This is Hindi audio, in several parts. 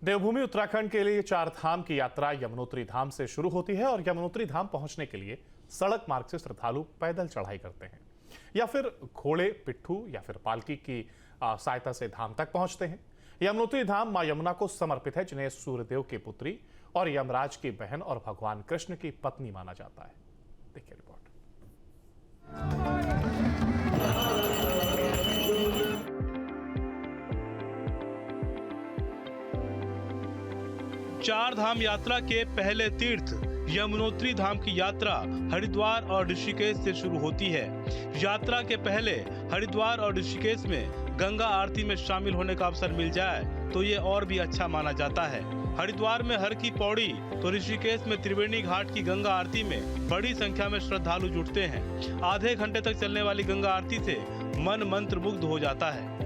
देवभूमि उत्तराखंड के लिए चार धाम की यात्रा यमुनोत्री धाम से शुरू होती है और यमुनोत्री धाम पहुंचने के लिए सड़क मार्ग से श्रद्धालु पैदल चढ़ाई करते हैं या फिर घोड़े, पिट्ठू या फिर पालकी की सहायता से धाम तक पहुंचते हैं। यमुनोत्री धाम मां यमुना को समर्पित है, जिन्हें सूर्यदेव की पुत्री और यमराज की बहन और भगवान कृष्ण की पत्नी माना जाता है। देखिए रिपोर्ट। चार धाम यात्रा के पहले तीर्थ यमुनोत्री धाम की यात्रा हरिद्वार और ऋषिकेश से शुरू होती है। यात्रा के पहले हरिद्वार और ऋषिकेश में गंगा आरती में शामिल होने का अवसर मिल जाए तो ये और भी अच्छा माना जाता है। हरिद्वार में हर की पौड़ी तो ऋषिकेश में त्रिवेणी घाट की गंगा आरती में बड़ी संख्या में श्रद्धालु जुटते हैं। आधे घंटे तक चलने वाली गंगा आरती से मन मंत्र मुग्ध हो जाता है।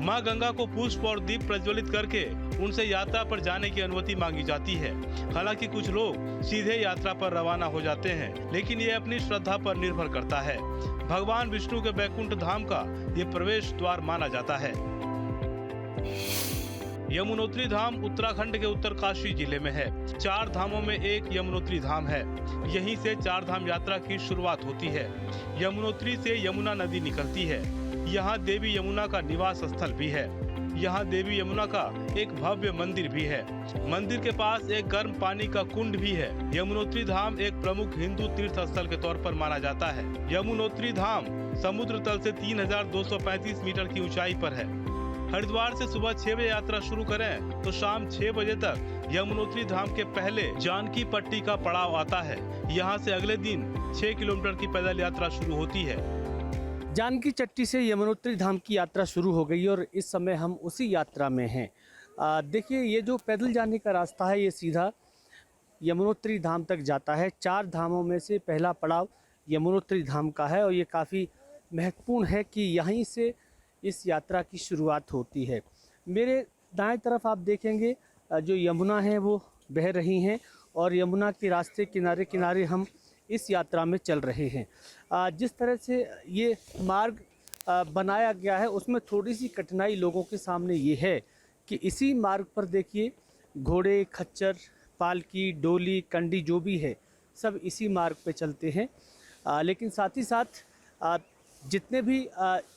मां गंगा को पुष्प और दीप प्रज्वलित करके उनसे यात्रा पर जाने की अनुमति मांगी जाती है। हालांकि कुछ लोग सीधे यात्रा पर रवाना हो जाते हैं, लेकिन ये अपनी श्रद्धा पर निर्भर करता है। भगवान विष्णु के बैकुंठ धाम का ये प्रवेश द्वार माना जाता है। यमुनोत्री धाम उत्तराखंड के उत्तरकाशी जिले में है। चार धामों में एक यमुनोत्री धाम है। यहीं से चार धाम यात्रा की शुरुआत होती है। यमुनोत्री से यमुना नदी निकलती है। यहाँ देवी यमुना का निवास स्थल भी है। यहाँ देवी यमुना का एक भव्य मंदिर भी है। मंदिर के पास एक गर्म पानी का कुंड भी है। यमुनोत्री धाम एक प्रमुख हिंदू तीर्थ स्थल के तौर पर माना जाता है। यमुनोत्री धाम समुद्र तल से 3235 मीटर की ऊंचाई पर है। हरिद्वार से सुबह 6 बजे यात्रा शुरू करें तो शाम 6 बजे तक यमुनोत्री धाम के पहले जानकी पट्टी का पड़ाव आता है। यहाँ से अगले दिन 6 किलोमीटर की पैदल यात्रा शुरू होती है। जानकी चट्टी से यमुनोत्री धाम की यात्रा शुरू हो गई और इस समय हम उसी यात्रा में हैं। देखिए, ये जो पैदल जाने का रास्ता है ये सीधा यमुनोत्री धाम तक जाता है। चार धामों में से पहला पड़ाव यमुनोत्री धाम का है और ये काफ़ी महत्वपूर्ण है कि यहीं से इस यात्रा की शुरुआत होती है। मेरे दाएं तरफ आप देखेंगे जो यमुना है वो बह रही हैं और यमुना के रास्ते किनारे किनारे हम इस यात्रा में चल रहे हैं। जिस तरह से ये मार्ग बनाया गया है उसमें थोड़ी सी कठिनाई लोगों के सामने ये है कि इसी मार्ग पर देखिए घोड़े, खच्चर, पालकी, डोली, कंडी जो भी है सब इसी मार्ग पे चलते हैं। लेकिन साथ ही साथ जितने भी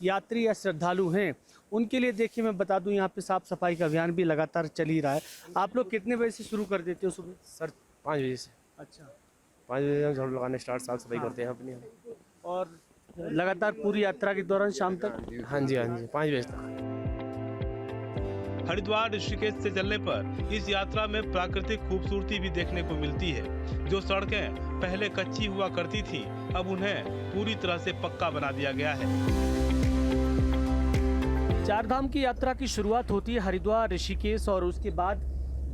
यात्री या श्रद्धालु हैं उनके लिए देखिए मैं बता दूं यहाँ पे साफ़ सफाई का अभियान भी लगातार चल ही रहा है। आप लोग कितने बजे से शुरू कर देते हो सुबह? सर 5 बजे से। अच्छा, 5 बजे हम झाड़ू लगाने स्टार्ट, साफ सफाई करते हैं अपनी। और लगातार पूरी यात्रा के दौरान शाम तक? हाँ जी 5 बजे तक। हरिद्वार ऋषिकेश से चलने पर इस यात्रा में प्राकृतिक खूबसूरती भी देखने को मिलती है। जो सड़कें पहले कच्ची हुआ करती थी अब उन्हें पूरी तरह से पक्का बना दिया गया है। चार धाम की यात्रा की शुरुआत होती है हरिद्वार, ऋषिकेश और उसके बाद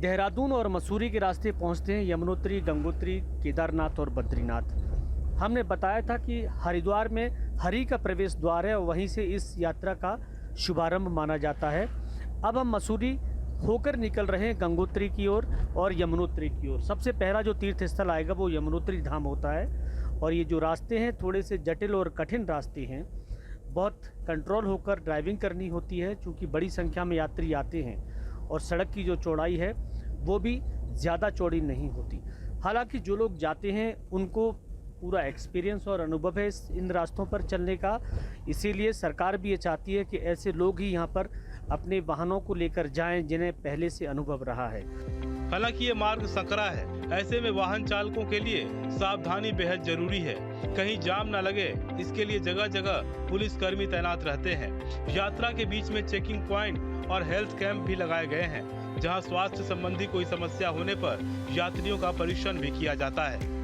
देहरादून और मसूरी के रास्ते पहुंचते हैं यमुनोत्री, गंगोत्री, केदारनाथ और बद्रीनाथ। हमने बताया था कि हरिद्वार में हरि का प्रवेश द्वार है और वहीं से इस यात्रा का शुभारंभ माना जाता है। अब हम मसूरी होकर निकल रहे हैं गंगोत्री की ओर और यमुनोत्री की ओर। सबसे पहला जो तीर्थ स्थल आएगा वो यमुनोत्री धाम होता है और ये जो रास्ते हैं थोड़े से जटिल और कठिन रास्ते हैं। बहुत कंट्रोल होकर ड्राइविंग करनी होती है क्योंकि बड़ी संख्या में यात्री आते हैं और सड़क की जो चौड़ाई है वो भी ज़्यादा चौड़ी नहीं होती। हालांकि जो लोग जाते हैं उनको पूरा एक्सपीरियंस और अनुभव है इन रास्तों पर चलने का, इसीलिए सरकार भी ये चाहती है कि ऐसे लोग ही यहाँ पर अपने वाहनों को लेकर जाएं जिन्हें पहले से अनुभव रहा है। हालांकि ये मार्ग संकरा है, ऐसे में वाहन चालकों के लिए सावधानी बेहद जरूरी है। कहीं जाम न लगे इसके लिए जगह जगह पुलिसकर्मी तैनात रहते हैं। यात्रा के बीच में चेकिंग प्वाइंट और हेल्थ कैंप भी लगाए गए हैं, जहां स्वास्थ्य संबंधी कोई समस्या होने पर यात्रियों का परीक्षण भी किया जाता है।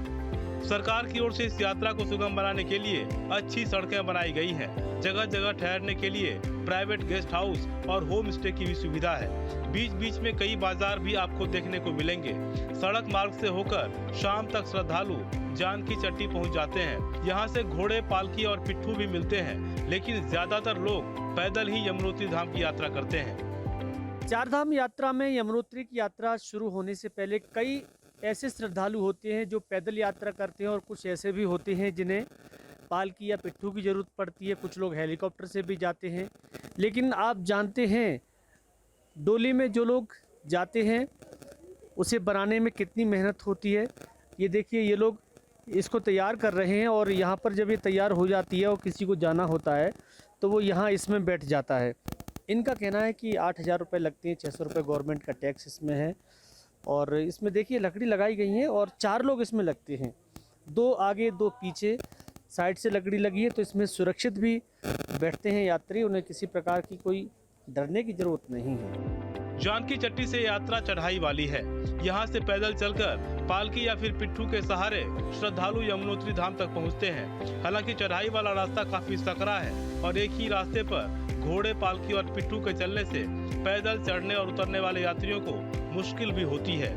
सरकार की ओर से इस यात्रा को सुगम बनाने के लिए अच्छी सड़कें बनाई गई हैं। जगह जगह ठहरने के लिए प्राइवेट गेस्ट हाउस और होम स्टे की भी सुविधा है। बीच बीच में कई बाजार भी आपको देखने को मिलेंगे। सड़क मार्ग से होकर शाम तक श्रद्धालु जानकी चट्टी पहुंच जाते हैं। यहाँ से घोड़े, पालकी और पिट्ठू भी मिलते हैं, लेकिन ज्यादातर लोग पैदल ही यमुनोत्री धाम की यात्रा करते हैं। चार धाम यात्रा में यमुनोत्री की यात्रा शुरू होने से पहले कई ऐसे श्रद्धालु होते हैं जो पैदल यात्रा करते हैं और कुछ ऐसे भी होते हैं जिन्हें पालकी या पिट्ठू की ज़रूरत पड़ती है। कुछ लोग हेलीकॉप्टर से भी जाते हैं। लेकिन आप जानते हैं डोली में जो लोग जाते हैं उसे बनाने में कितनी मेहनत होती है। ये देखिए, ये लोग इसको तैयार कर रहे हैं और यहाँ पर जब ये तैयार हो जाती है और किसी को जाना होता है तो वो यहाँ इसमें बैठ जाता है। इनका कहना है कि 8,000 रुपये लगते हैं, 600 रुपये गवर्नमेंट का टैक्स इसमें है। और इसमें देखिए लकड़ी लगाई गई है और 4 लोग इसमें लगते हैं, 2 आगे 2 पीछे, साइड से लकड़ी लगी है तो इसमें सुरक्षित भी बैठते हैं यात्री। उन्हें किसी प्रकार की कोई डरने की ज़रूरत नहीं है। जानकी चट्टी से यात्रा चढ़ाई वाली है। यहाँ से पैदल चलकर पालकी या फिर पिट्ठू के सहारे श्रद्धालु यमुनोत्री धाम तक पहुँचते हैं। हालांकि चढ़ाई वाला रास्ता काफी सकरा है और एक ही रास्ते पर घोड़े, पालकी और पिट्ठू के चलने से पैदल चढ़ने और उतरने वाले यात्रियों को मुश्किल भी होती है।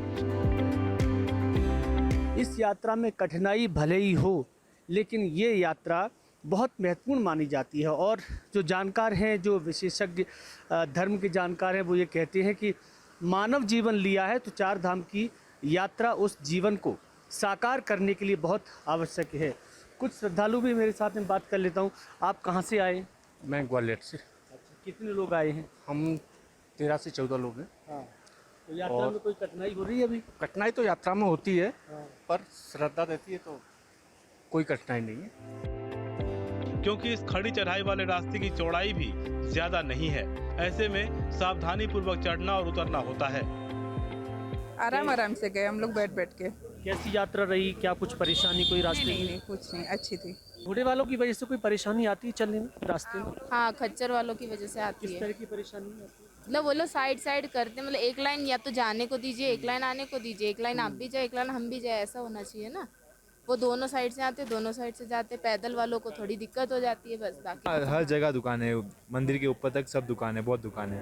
इस यात्रा में कठिनाई भले ही हो, लेकिन ये यात्रा बहुत महत्वपूर्ण मानी जाती है। और जो जानकार हैं, जो विशेषज्ञ धर्म के जानकार हैं, वो ये कहते हैं कि मानव जीवन लिया है तो 4 धाम की यात्रा उस जीवन को साकार करने के लिए बहुत आवश्यक है। कुछ श्रद्धालु भी मेरे साथ में बात कर लेता हूँ। आप कहाँ से आए? मैं ग्वालियर से। कितने लोग आए हैं? हम 13 से 14 लोग हैं। हाँ, तो यात्रा में कोई कठिनाई हो रही है अभी? कठिनाई तो यात्रा में होती है, हाँ। पर श्रद्धा रहती है तो कोई कठिनाई नहीं है। क्योंकि इस खड़ी चढ़ाई वाले रास्ते की चौड़ाई भी ज्यादा नहीं है, ऐसे में सावधानी पूर्वक चढ़ना और उतरना होता है। आराम से गए हम लोग बैठ के। कैसी यात्रा रही? क्या कुछ परेशानी कोई रास्ते में? नहीं, कुछ नहीं, अच्छी थी। घोड़े वालों की वजह से कोई परेशानी आती है चलने में, रास्ते में? हाँ, खच्चर वालों की वजह से आती किस है। तरह की परेशानी आती है? मतलब वो लोग साइड करते हैं, मतलब एक लाइन या तो जाने को दीजिए, एक लाइन आने को दीजिए, एक लाइन आप भी जाए, एक लाइन हम भी जाए, ऐसा होना चाहिए ना। वो दोनों साइड से आते, दोनों साइड से जाते। पैदल वालों को थोड़ी दिक्कत हो जाती है बस, बाकी हर जगह दुकान है, मंदिर के ऊपर तक सब दुकान है, बहुत दुकान है।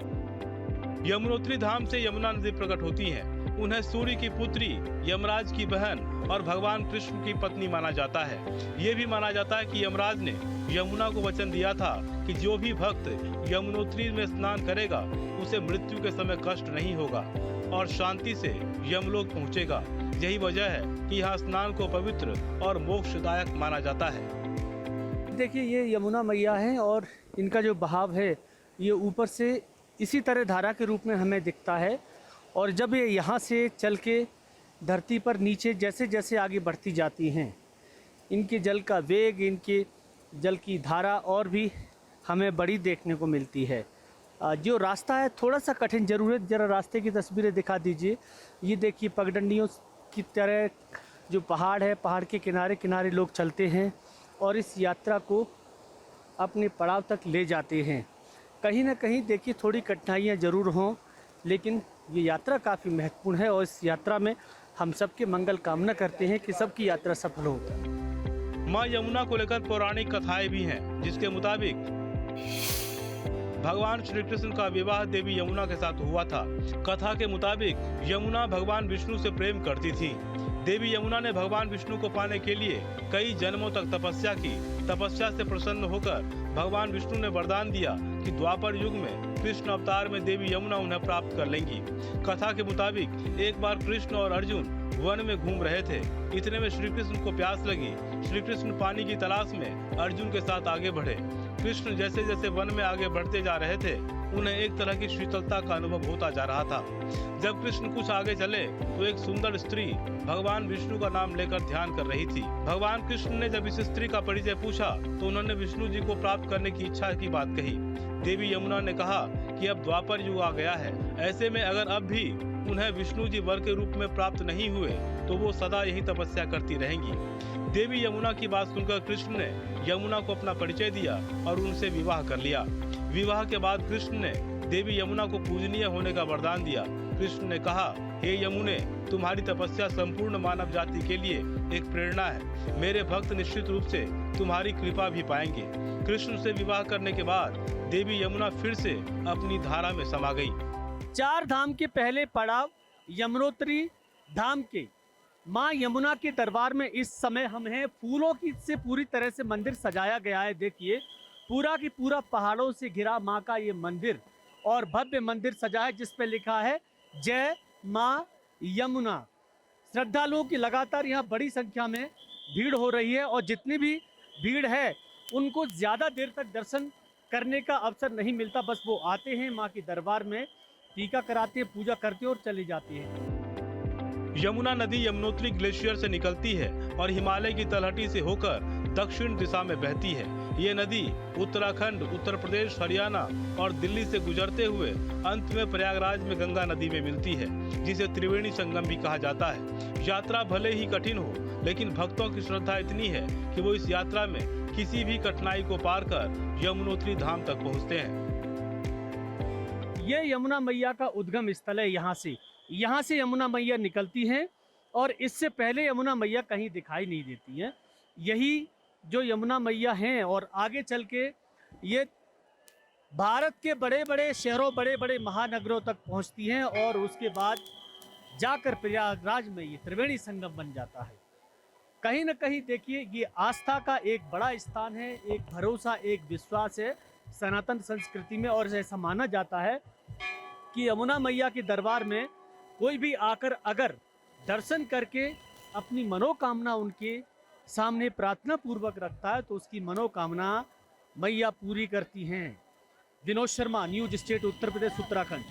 यमुनोत्री धाम से यमुना नदी प्रकट होती है। उन्हें सूर्य की पुत्री, यमराज की बहन और भगवान कृष्ण की पत्नी माना जाता है। ये भी माना जाता है कि यमराज ने यमुना को वचन दिया था कि जो भी भक्त यमुनोत्री में स्नान करेगा उसे मृत्यु के समय कष्ट नहीं होगा और शांति से यमलोक पहुँचेगा। यही वजह है कि यहाँ स्नान को पवित्र और मोक्षदायक माना जाता है। देखिए, ये यमुना मैया हैं और इनका जो बहाव है ये ऊपर से इसी तरह धारा के रूप में हमें दिखता है। और जब ये यहाँ से चल के धरती पर नीचे जैसे जैसे आगे बढ़ती जाती हैं, इनके जल का वेग, इनके जल की धारा और भी हमें बड़ी देखने को मिलती है। जो रास्ता है थोड़ा सा कठिन जरूर है। ज़रा रास्ते की तस्वीरें दिखा दीजिए। ये देखिए, पगडंडियों की तरह जो पहाड़ है, पहाड़ के किनारे किनारे लोग चलते हैं और इस यात्रा को अपने पड़ाव तक ले जाते हैं। कहीं ना कहीं देखिए थोड़ी कठिनाइयाँ ज़रूर हों, लेकिन ये यात्रा काफ़ी महत्वपूर्ण है और इस यात्रा में हम सबके मंगल कामना करते हैं कि सबकी यात्रा सफल हो। माँ यमुना को लेकर पौराणिक कथाएं भी हैं, जिसके मुताबिक भगवान श्री कृष्ण का विवाह देवी यमुना के साथ हुआ था। कथा के मुताबिक यमुना भगवान विष्णु से प्रेम करती थी। देवी यमुना ने भगवान विष्णु को पाने के लिए कई जन्मों तक तपस्या की। तपस्या से प्रसन्न होकर भगवान विष्णु ने वरदान दिया कि द्वापर युग में कृष्ण अवतार में देवी यमुना उन्हें प्राप्त कर लेंगी। कथा के मुताबिक एक बार कृष्ण और अर्जुन वन में घूम रहे थे। इतने में श्री कृष्ण को प्यास लगी। श्री कृष्ण पानी की तलाश में अर्जुन के साथ आगे बढ़े। कृष्ण जैसे जैसे वन में आगे बढ़ते जा रहे थे, उन्हें एक तरह की शीतलता का अनुभव होता जा रहा था। जब कृष्ण कुछ आगे चले तो एक सुंदर स्त्री भगवान विष्णु का नाम लेकर ध्यान कर रही थी। भगवान कृष्ण ने जब इस स्त्री का परिचय पूछा तो उन्होंने विष्णु जी को प्राप्त करने की इच्छा की बात कही। देवी यमुना ने कहा कि अब द्वापर युग आ गया है, ऐसे में अगर अब भी उन्हें विष्णु जी वर के रूप में प्राप्त नहीं हुए तो वो सदा यही तपस्या करती रहेंगी। देवी यमुना की बात सुनकर कृष्ण ने यमुना को अपना परिचय दिया और उनसे विवाह कर लिया। विवाह के बाद कृष्ण ने देवी यमुना को पूजनीय होने का वरदान दिया। कृष्ण ने कहा, हे यमुने, तुम्हारी तपस्या संपूर्ण मानव जाति के लिए एक प्रेरणा है। मेरे भक्त निश्चित रूप से तुम्हारी कृपा भी पाएंगे। कृष्ण से विवाह करने के बाद देवी यमुना फिर से अपनी धारा में समा गई। 4 धाम के पहले पड़ाव यमुनोत्री धाम के माँ यमुना के दरबार में इस समय हम हैं। फूलों की से पूरी तरह से मंदिर सजाया गया है। देखिए, पूरा की पूरा पहाड़ों से घिरा माँ का ये मंदिर और भव्य मंदिर सजा है, जिस पे लिखा है जय माँ यमुना। श्रद्धालुओं की लगातार यहाँ बड़ी संख्या में भीड़ हो रही है और जितनी भी भीड़ है उनको ज़्यादा देर तक दर्शन करने का अवसर नहीं मिलता। बस वो आते हैं माँ के दरबार में टीका कराते हैं, पूजा करते हैं और चले जाते हैं। यमुना नदी यमुनोत्री ग्लेशियर से निकलती है और हिमालय की तलहटी से होकर दक्षिण दिशा में बहती है। ये नदी उत्तराखंड, उत्तर प्रदेश, हरियाणा और दिल्ली से गुजरते हुए अंत में प्रयागराज में गंगा नदी में मिलती है, जिसे त्रिवेणी संगम भी कहा जाता है। यात्रा भले ही कठिन हो, लेकिन भक्तों की श्रद्धा इतनी है कि वो इस यात्रा में किसी भी कठिनाई को पार कर यमुनोत्री धाम तक पहुँचते हैं। ये यमुना मैया का उद्गम स्थल है। यहाँ से यमुना मैया निकलती हैं और इससे पहले यमुना मैया कहीं दिखाई नहीं देती हैं। यही जो यमुना मैया हैं और आगे चल के ये भारत के बड़े बड़े शहरों, बड़े बड़े महानगरों तक पहुँचती हैं और उसके बाद जाकर प्रयागराज में ये त्रिवेणी संगम बन जाता है। कहीं ना कहीं देखिए, ये आस्था का एक बड़ा स्थान है, एक भरोसा, एक विश्वास है सनातन संस्कृति में। और ऐसा माना जाता है कि यमुना मैया के दरबार में कोई भी आकर अगर दर्शन करके अपनी मनोकामना उनके सामने प्रार्थना पूर्वक रखता है तो उसकी मनोकामना मैया पूरी करती हैं। Vinod Sharma, news state, Uttar Pradesh, Uttarakhand.